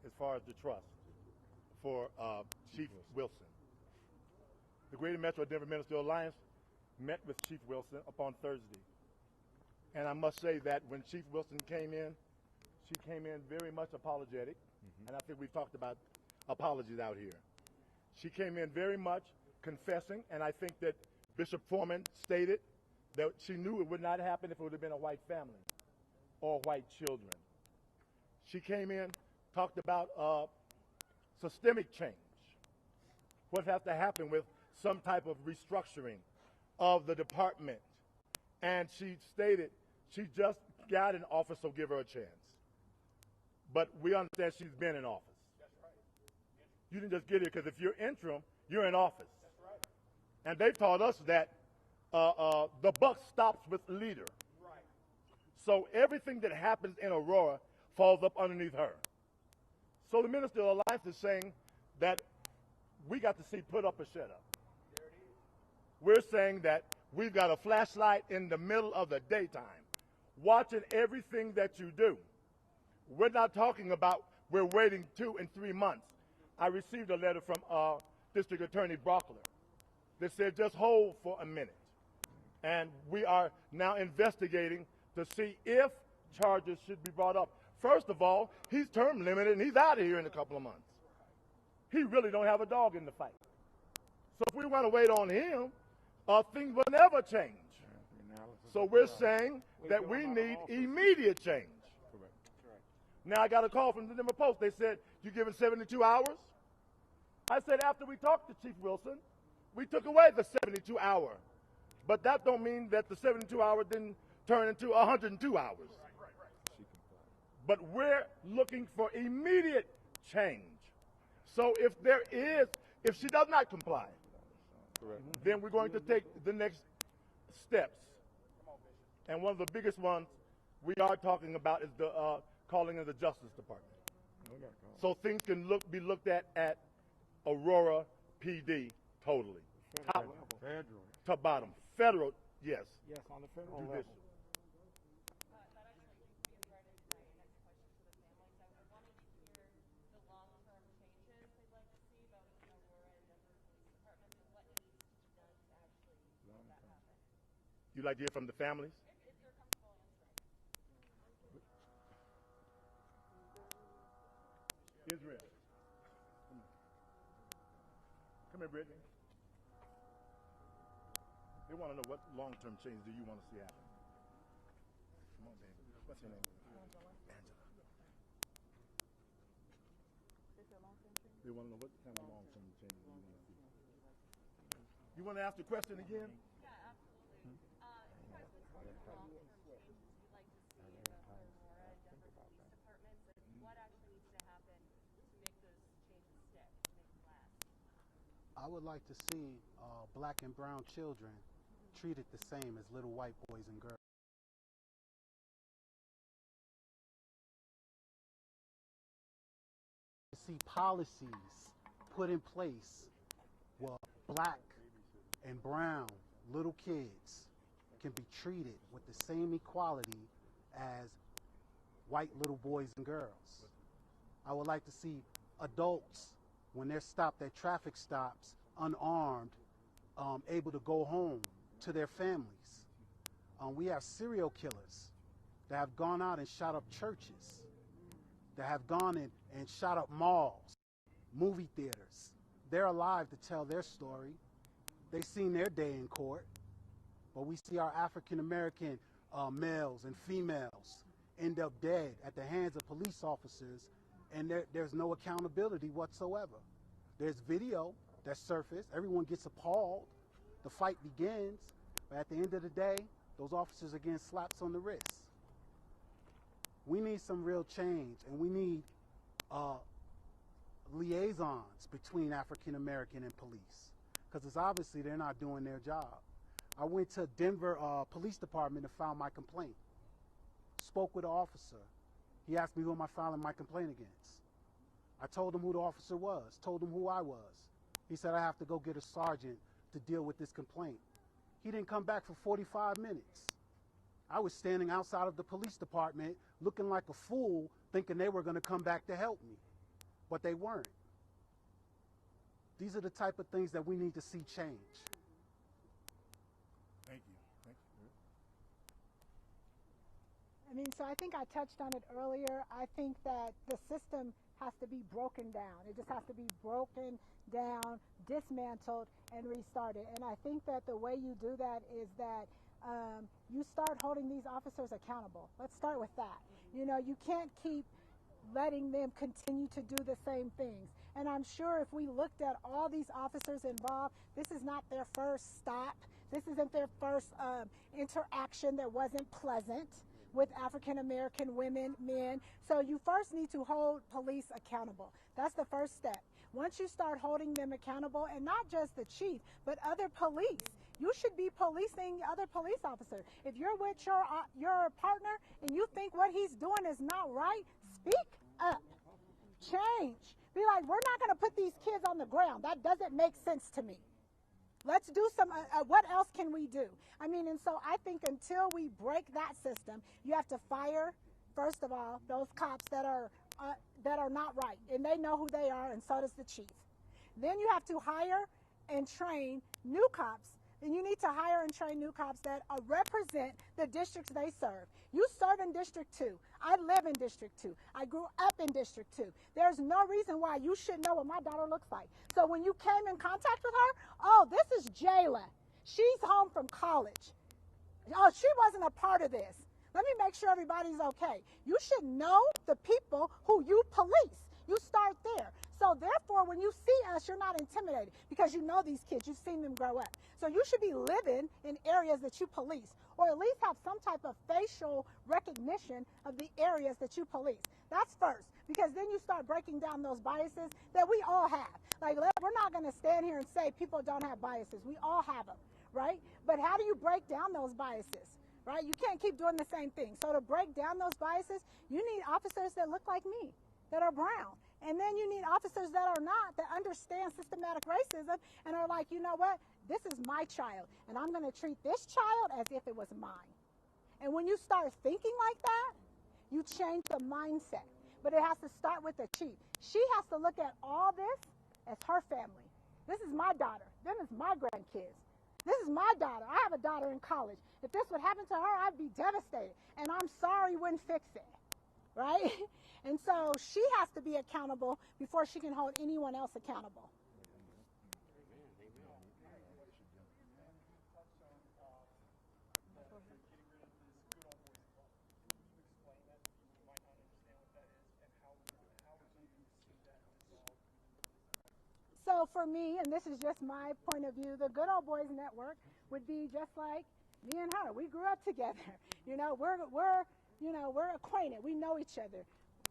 as far as the trust for Chief Wilson. The Greater Metro Denver Ministerial Alliance met with Chief Wilson upon Thursday. And I must say that when Chief Wilson came in, she came in very much apologetic. And I think we've talked about apologies out here. She came in very much confessing, and I think that Bishop Foreman stated that she knew it would not happen if it would have been a white family or white children. She came in, talked about systemic change, what has to happen with some type of restructuring of the department. And she stated she just got in office, so give her a chance. But we understand she's been in office. You didn't just get here because if you're interim, you're in office. And they've taught us that the buck stops with leader. So everything that happens in Aurora falls up underneath her. So the Ministerial Alliance is saying that we got to see put up or shut up. We're saying that we've got a flashlight in the middle of the daytime, watching everything that you do. We're not talking about we're waiting 2 and 3 months. I received a letter from District Attorney Brockler that said just hold for a minute. And we are now investigating to see if charges should be brought up. First of all, he's term limited and he's out of here in a couple of months. He really don't have a dog in the fight. So if we want to wait on him, things will never change. So we're saying that we need immediate change. Now I got a call from the Denver Post. They said, you giving 72 hours? I said, after we talked to Chief Wilson, we took away the 72 hour. But that don't mean that the 72 hour didn't turn into 102 hours. But we're looking for immediate change. So if she does not comply, then we're going to take the next steps. And one of the biggest ones we are talking about is the calling of the Justice Department. So things can be looked at Aurora PD totally. Top to bottom. Federal, yes. Yes, on the federal Judicial. level. You'd like to hear from the families? Israel. Come here, Brittany. They want to know what long-term change do you want to see happen? Come on, baby. What's your name? Angela. They want to know what kind of long-term change do you want to see. You want to ask the question again? I would like to see black and brown children treated the same as little white boys and girls. see policies put in place where black and brown little kids can be treated with the same equality as white little boys and girls. I would like to see adults, when they're stopped at traffic stops, unarmed, able to go home to their families. We have serial killers that have gone out and shot up churches, that have gone in and shot up malls, movie theaters. They're alive to tell their story. They've seen their day in court. But we see our African-American males and females end up dead at the hands of police officers, and there's no accountability whatsoever. There's video that surfaced. Everyone gets appalled. The fight begins. But at the end of the day, those officers are getting slaps on the wrist. We need some real change, and we need liaisons between African-American and police, because it's obviously they're not doing their job. I went to Denver Police Department and filed my complaint. Spoke with an officer. He asked me who am I filing my complaint against. I told him who the officer was, told him who I was. He said I have to go get a sergeant to deal with this complaint. He didn't come back for 45 minutes. I was standing outside of the police department looking like a fool, thinking they were going to come back to help me, but they weren't. These are the type of things that we need to see change. Thank you. Thank you. I mean, so I think I touched on it earlier. I think that the system has to be broken down. It just has to be broken down, dismantled, and restarted. And I think that the way you do that is that you start holding these officers accountable. Let's start with that. You know, you can't keep letting them continue to do the same things. And I'm sure if we looked at all these officers involved, this is not their first stop. This isn't their first interaction that wasn't pleasant with African-American women, men. So you first need to hold police accountable. That's the first step. Once you start holding them accountable, and not just the chief, but other police, you should be policing other police officers. If you're with your partner and you think what he's doing is not right, speak up. Change. Be like, we're not going to put these kids on the ground. That doesn't make sense to me. Let's do some, what else can we do? I mean, and so I think until we break that system, you have to fire, first of all, those cops that are not right. And they know who they are, and so does the chief. Then you have to hire and train new cops. And you need to hire and train new cops that represent the districts they serve. You serve in District 2. I live in District 2. I grew up in District 2. There's no reason why you should know what my daughter looks like. So when you came in contact with her, oh, this is Jayla. She's home from college. Oh, she wasn't a part of this. Let me make sure everybody's okay. You should know the people who you police. You start there. So therefore, when you see us, you're not intimidated because you know these kids. You've seen them grow up. So you should be living in areas that you police, or at least have some type of facial recognition of the areas that you police. That's first, because then you start breaking down those biases that we all have. Like, we're not going to stand here and say people don't have biases. We all have them, right? But how do you break down those biases, right? You can't keep doing the same thing. So to break down those biases, you need officers that look like me, that are brown. And then you need officers that are not, that understand systematic racism and are like, you know what? This is my child, and I'm going to treat this child as if it was mine. And when you start thinking like that, you change the mindset. But it has to start with the chief. She has to look at all this as her family. This is my daughter. Them is my grandkids. This is my daughter. I have a daughter in college. If this would happen to her, I'd be devastated. And I'm sorry wouldn't fix it, right? And so she has to be accountable before she can hold anyone else accountable. So for me, and this is just my point of view, the Good Old Boys Network would be just like me and her. We grew up together. You know, we're acquainted. We know each other.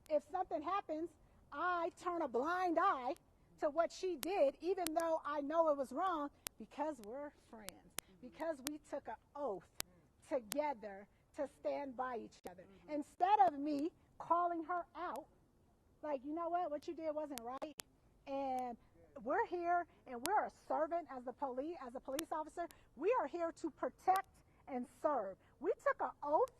If something happens, I turn a blind eye to what she did, even though I know it was wrong, because we're friends, because we took an oath together to stand by each other. Instead of me calling her out like, you know what you did wasn't right, and we're here and we're a servant as a police officer. We are here to protect and serve. We took an oath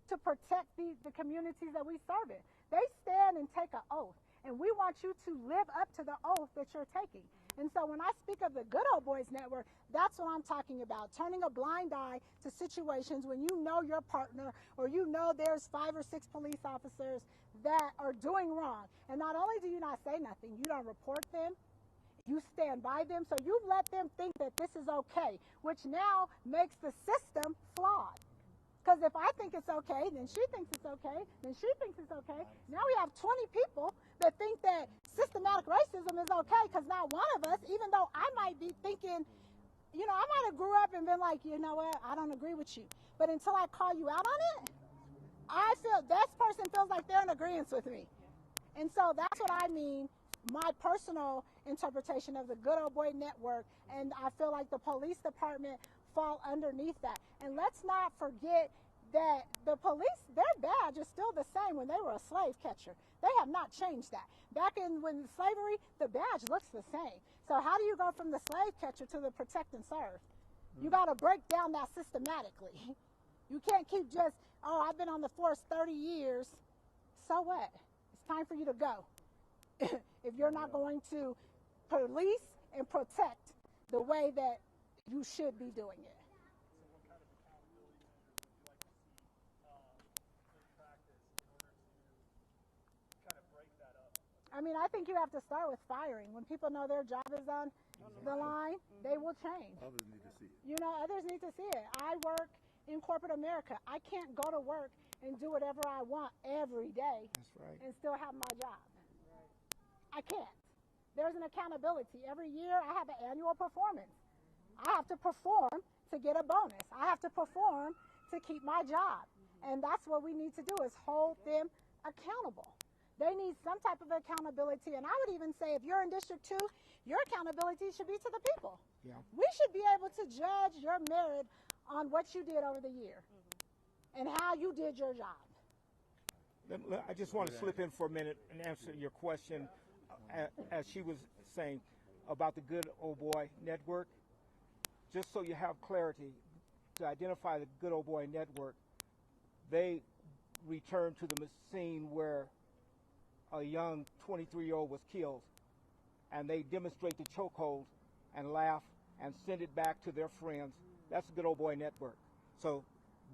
to protect the communities that we serve in. They stand and take an oath, and we want you to live up to the oath that you're taking. And so when I speak of the Good Old Boys Network, that's what I'm talking about, turning a blind eye to situations when you know your partner or you know there's 5 or 6 police officers that are doing wrong. And not only do you not say nothing, you don't report them, you stand by them, so you let them think that this is okay, which now makes the system flawed. Because if I think it's okay, then she thinks it's okay, then she thinks it's okay. Now we have 20 people that think that systematic racism is okay because not one of us, even though I might be thinking, you know, I might have grew up and been like, you know what, I don't agree with you. But until I call you out on it, I feel this person feels like they're in agreement with me. And so that's what I mean, my personal interpretation of the Good Old Boy Network, and I feel like the police department fall underneath that. And let's not forget that the police, their badge is still the same when they were a slave catcher. They have not changed that. Back in when slavery, the badge looks the same. So how do you go from the slave catcher to the protect and serve? You got to break down that systematically. You can't keep just, oh, I've been on the force 30 years. So what? It's time for you to go. If you're not going to police and protect the way that you should be doing it. So what kind of accountability measures would you like to see in practice in order to kind of break that up? I mean, I think you have to start with firing. When people know their job is on the line, they will change. Others need to see it. You know, others need to see it. I work in corporate America. I can't go to work and do whatever I want every day. That's right. And still have my job. I can't. There's an accountability. Every year I have an annual performance. I have to perform to get a bonus. I have to perform to keep my job. And that's what we need to do is hold them accountable. They need some type of accountability. And I would even say if you're in District 2, your accountability should be to the people. Yeah. We should be able to judge your merit on what you did over the year and how you did your job. I just want to slip in for a minute and answer your question as she was saying about the Good Old Boy Network. Just so you have clarity, to identify the Good Old Boy Network, they returned to the scene where a young 23-year-old was killed, and they demonstrate the chokehold and laugh and send it back to their friends. That's the Good Old Boy Network. So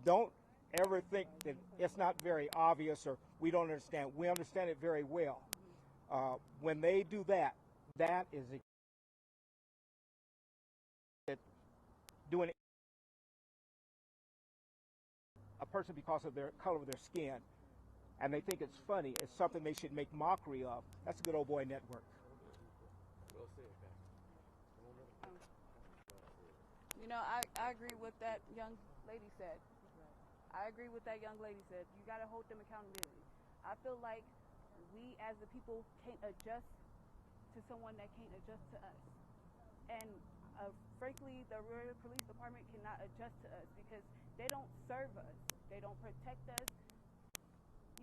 don't ever think that it's not very obvious or we don't understand. We understand it very well. When they do that, that is doing a person because of their color of their skin, and they think it's funny. It's something they should make mockery of. That's the Good Old Boy Network. You know, I agree with that young lady said. I agree with that young lady said. You got to hold them accountability. I feel like we as the people can't adjust to someone that can't adjust to us. And frankly, the Aurora Police Department cannot adjust to us because they don't serve us. They don't protect us.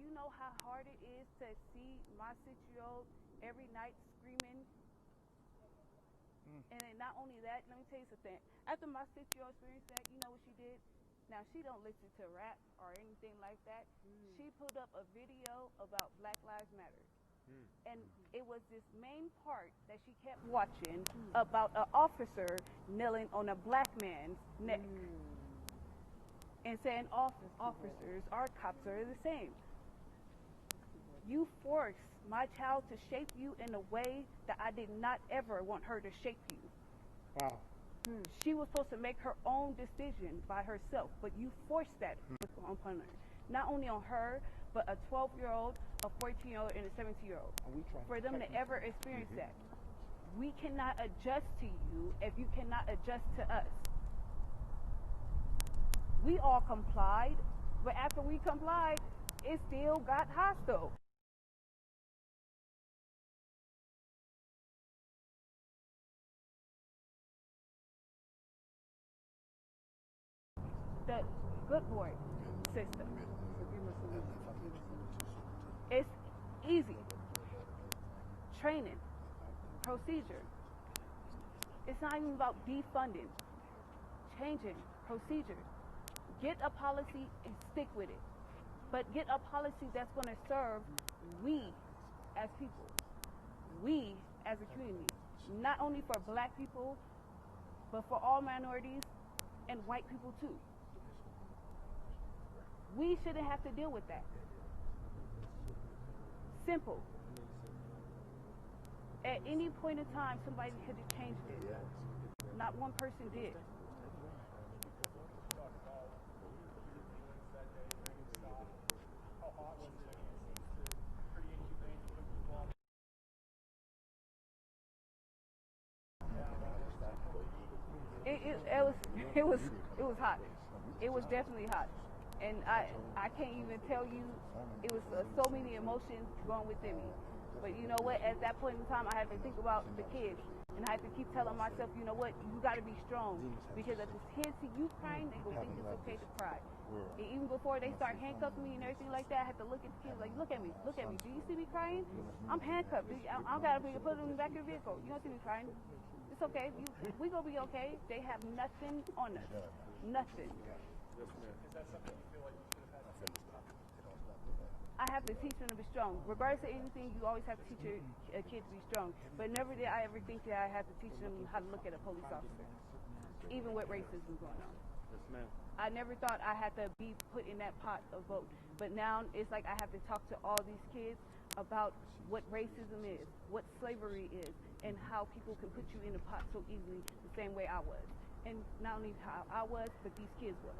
You know how hard it is to see my 6-year-old every night screaming. And then not only that, let me tell you something. After my 6-year-old experienced that, you know what she did? Now, she don't listen to rap or anything like that. She pulled up a video about Black Lives Matter. And it was this main part that she kept watching about an officer kneeling on a black man's neck and saying officers, our cops are the same. You forced my child to shape you in a way that I did not ever want her to shape you. Wow. She was supposed to make her own decision by herself, but you forced that upon her. Not only on her, but a 12-year-old, a 14-year-old, and a 17-year-old. For them to ever experience that. We cannot adjust to you if you cannot adjust to us. We all complied, but after we complied, it still got hostile. The good boy system. It's easy. training, procedure. It's not even about defunding, changing procedure. Get a policy and stick with it. But get a policy that's going to serve we as people, we as a community, not only for black people, but for all minorities and white people too. We shouldn't have to deal with that. Simple. At any point in time, somebody could have changed it. Not one person did. It was hot. It was definitely hot, and I can't even tell you. It was so many emotions going within me. But you know what? At that point in time, I had to think about the kids, and I had to keep telling myself, you know what? You got to be strong, because if the kids see you crying, they gonna think it's okay to cry. And even before they start handcuffing me and everything like that, I had to look at the kids like, look at me. Do you see me crying? I'm handcuffed. I gotta put them in the back of the vehicle. You don't see me crying. It's okay. We gonna be okay. They have nothing on us. Nothing. Is that something you feel like you should have had? I have to teach them to be strong. Regardless of anything, you always have to teach a kid to be strong. But never did I ever think that I had to teach them how to look at a police officer, even with racism going on. Yes, ma'am. I never thought I had to be put in that pot of vote. But now it's like I have to talk to all these kids about what racism is, what slavery is, and how people can put you in a pot so easily the same way I was. And not only how I was, but these kids was.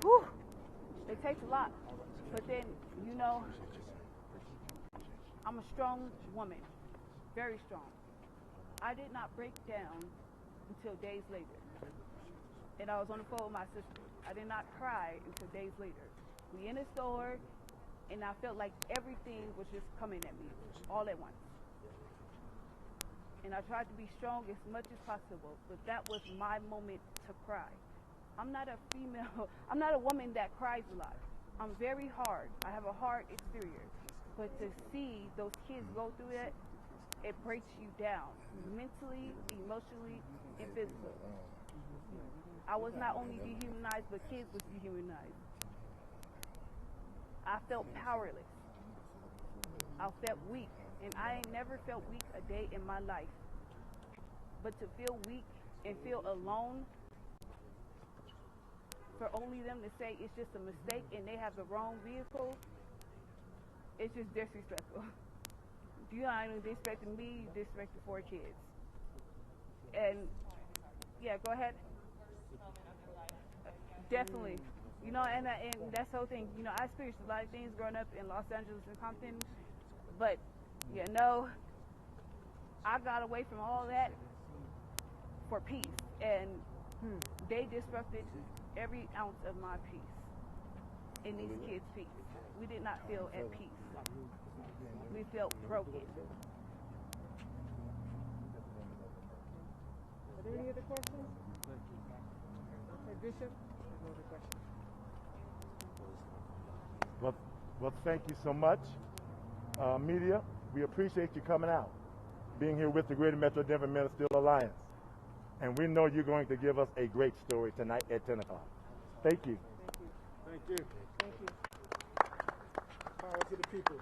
Whew. It takes a lot. But then, you know, I'm a strong woman, very strong. I did not break down until days later. And I was on the phone with my sister. I did not cry until days later. We in a store, and I felt like everything was just coming at me all at once. And I tried to be strong as much as possible, but that was my moment to cry. I'm not a female, I'm not a woman that cries a lot. I'm very hard. I have a hard exterior. But to see those kids go through it, it breaks you down mentally, emotionally, and physically. I was not only dehumanized, but kids was dehumanized. I felt powerless. I felt weak, and I ain't never felt weak a day in my life. But to feel weak and feel alone, for only them to say it's just a mistake and they have the wrong vehicle, it's just disrespectful. You're not even disrespecting me, you disrespecting 4 kids. And yeah, go ahead. Definitely. You know, and that's the whole thing. You know, I experienced a lot of things growing up in Los Angeles and Compton, but you know, I got away from all that for peace, and they disrupted every ounce of my peace and these kids' peace. We did not feel at peace. We felt broken. Are there any other questions? Okay, Bishop, no other questions. Well, thank you so much, media. We appreciate you coming out, being here with the Greater Metro Denver Ministerial Alliance. And we know you're going to give us a great story tonight at 10 o'clock. Thank you. Thank you. Thank you. Power to the people.